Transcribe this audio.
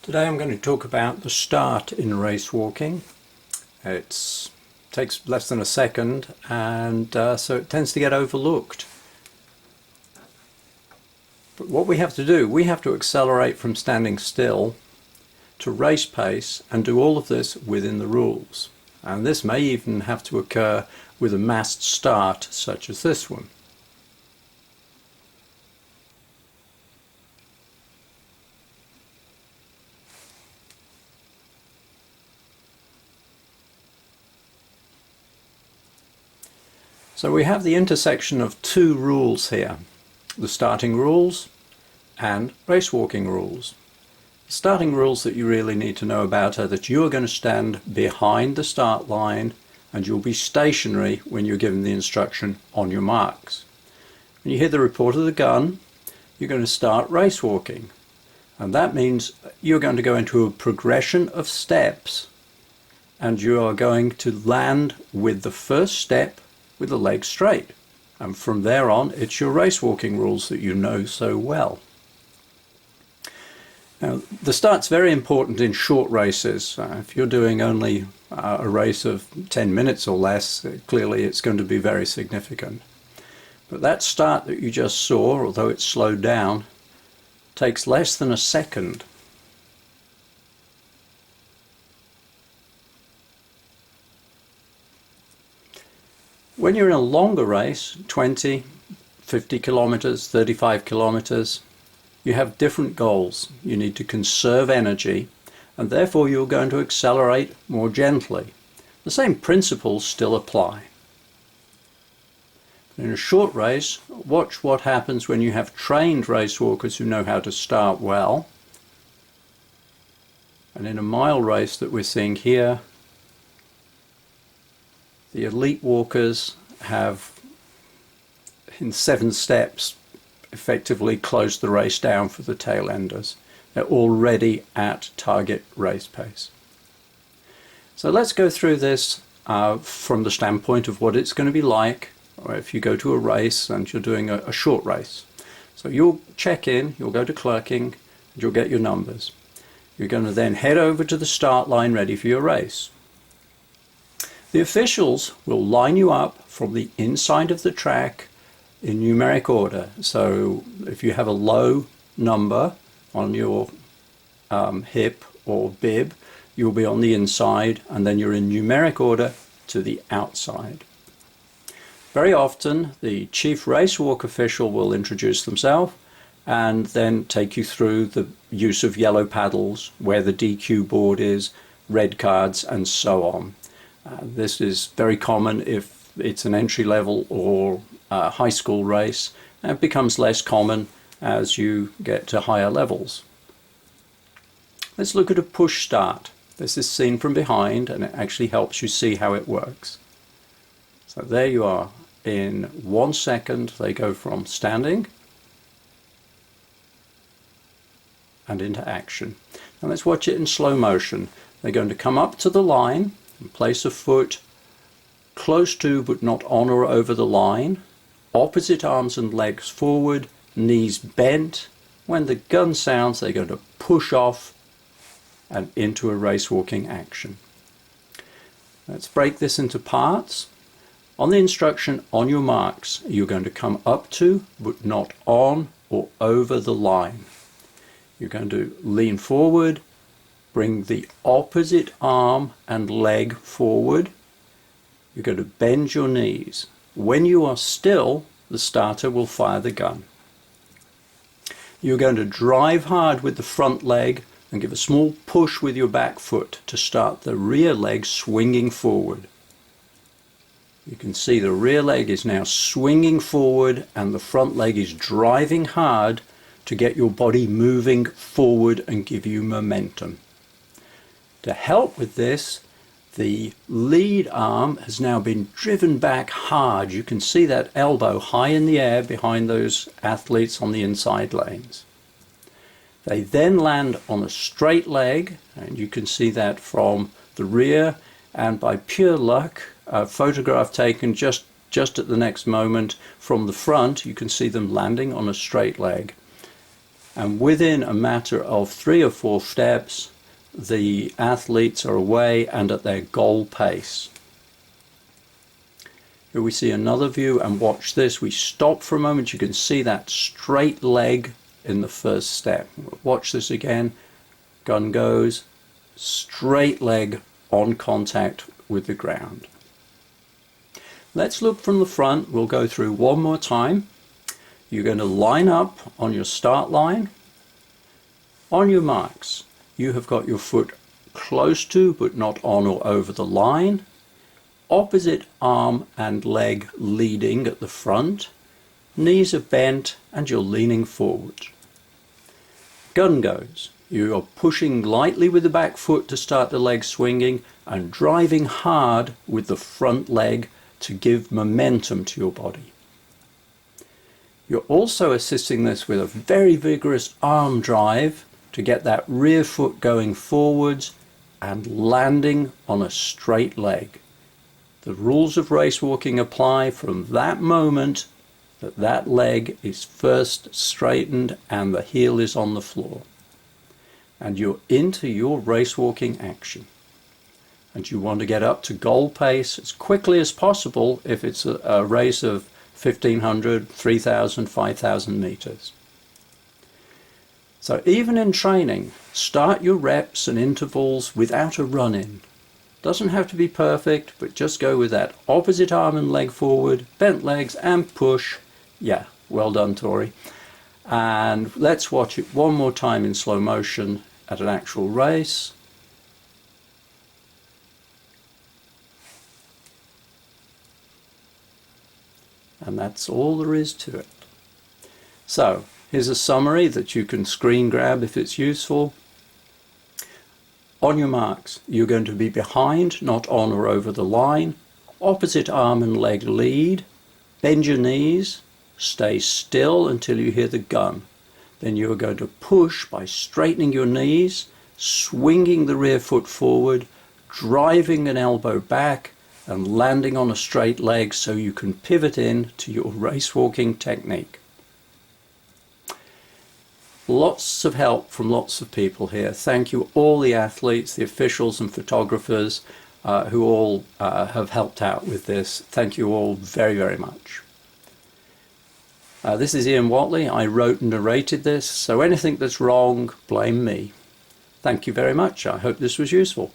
Today I'm going to talk about the start in race walking. It takes less than a second and so it tends to get overlooked. But what we have to do, we have to accelerate from standing still to race pace and do all of this within the rules. And this may even have to occur with a massed start such as this one. So we have the intersection of two rules here, the starting rules and race walking rules. The starting rules that you really need to know about are that you are going to stand behind the start line and you'll be stationary when you're given the instruction on your marks. When you hear the report of the gun, you're going to start race walking, and that means you're going to go into a progression of steps and you are going to land with the first step with the legs straight, and from there on it's your race walking rules that you know so well. Now the start's very important in short races. If you're doing only a race of 10 minutes or less, clearly it's going to be very significant. But that start that you just saw, although it's slowed down, takes less than a second. When you're in a longer race, 20, 50 kilometers, 35 kilometers, you have different goals. You need to conserve energy, and therefore you're going to accelerate more gently. The same principles still apply. In a short race, watch what happens when you have trained race walkers who know how to start well. And in a mile race that we're seeing here, the elite walkers have, in 7 steps, effectively closed the race down for the tail enders. They're already at target race pace. So let's go through this from the standpoint of what it's going to be like if you go to a race and you're doing a short race. So you'll check in, you'll go to clerking, and you'll get your numbers. You're going to then head over to the start line ready for your race. The officials will line you up from the inside of the track in numeric order. So if you have a low number on your hip or bib, you'll be on the inside, and then you're in numeric order to the outside. Very often the chief race walk official will introduce themselves and then take you through the use of yellow paddles, where the DQ board is, red cards, and so on. This is very common if it's an entry-level or high school race, and it becomes less common as you get to higher levels. Let's look at a push start. This is seen from behind and it actually helps you see how it works. So there you are. In 1 second they go from standing and into action. Now let's watch it in slow motion. They're going to come up to the line and place a foot close to but not on or over the line, opposite arms and legs forward, knees bent. When the gun sounds, they're going to push off and into a race walking action. Let's break this into parts. On the instruction, on your marks, you're going to come up to but not on or over the line. You're going to lean forward, bring the opposite arm and leg forward. You're going to bend your knees. When you are still, the starter will fire the gun. You're going to drive hard with the front leg and give a small push with your back foot to start the rear leg swinging forward. You can see the rear leg is now swinging forward and the front leg is driving hard to get your body moving forward and give you momentum. To help with this, the lead arm has now been driven back hard. You can see that elbow high in the air behind those athletes on the inside lanes. They then land on a straight leg, and you can see that from the rear, and by pure luck, a photograph taken just at the next moment from the front, you can see them landing on a straight leg. And within a matter of 3 or 4 steps, the athletes are away and at their goal pace. Here we see another view, and watch this. We stop for a moment. You can see that straight leg in the first step. Watch this again. Gun goes, straight leg on contact with the ground. Let's look from the front. We'll go through one more time. You're going to line up on your start line. On your marks, you have got your foot close to but not on or over the line. Opposite arm and leg leading at the front. Knees are bent and you're leaning forward. Gun goes. You are pushing lightly with the back foot to start the leg swinging and driving hard with the front leg to give momentum to your body. You're also assisting this with a very vigorous arm drive to get that rear foot going forwards and landing on a straight leg. The rules of race walking apply from that moment that that leg is first straightened and the heel is on the floor. And you're into your race walking action. And you want to get up to goal pace as quickly as possible if it's a race of 1,500, 3,000, 5,000 meters. So even in training, start your reps and intervals without a run-in. Doesn't have to be perfect, but just go with that opposite arm and leg forward, bent legs and push. Yeah, well done, Tori. And let's watch it one more time in slow motion at an actual race. And that's all there is to it. So here's a summary that you can screen grab if it's useful. On your marks, you're going to be behind, not on or over the line. Opposite arm and leg lead. Bend your knees. Stay still until you hear the gun. Then you are going to push by straightening your knees, swinging the rear foot forward, driving an elbow back, and landing on a straight leg so you can pivot in to your race walking technique. Lots of help from lots of people here. Thank you all the athletes, the officials and photographers who all have helped out with this. Thank you all very, very much. This is Ian Watley. I wrote and narrated this, so anything that's wrong, blame me. Thank you very much. I hope this was useful.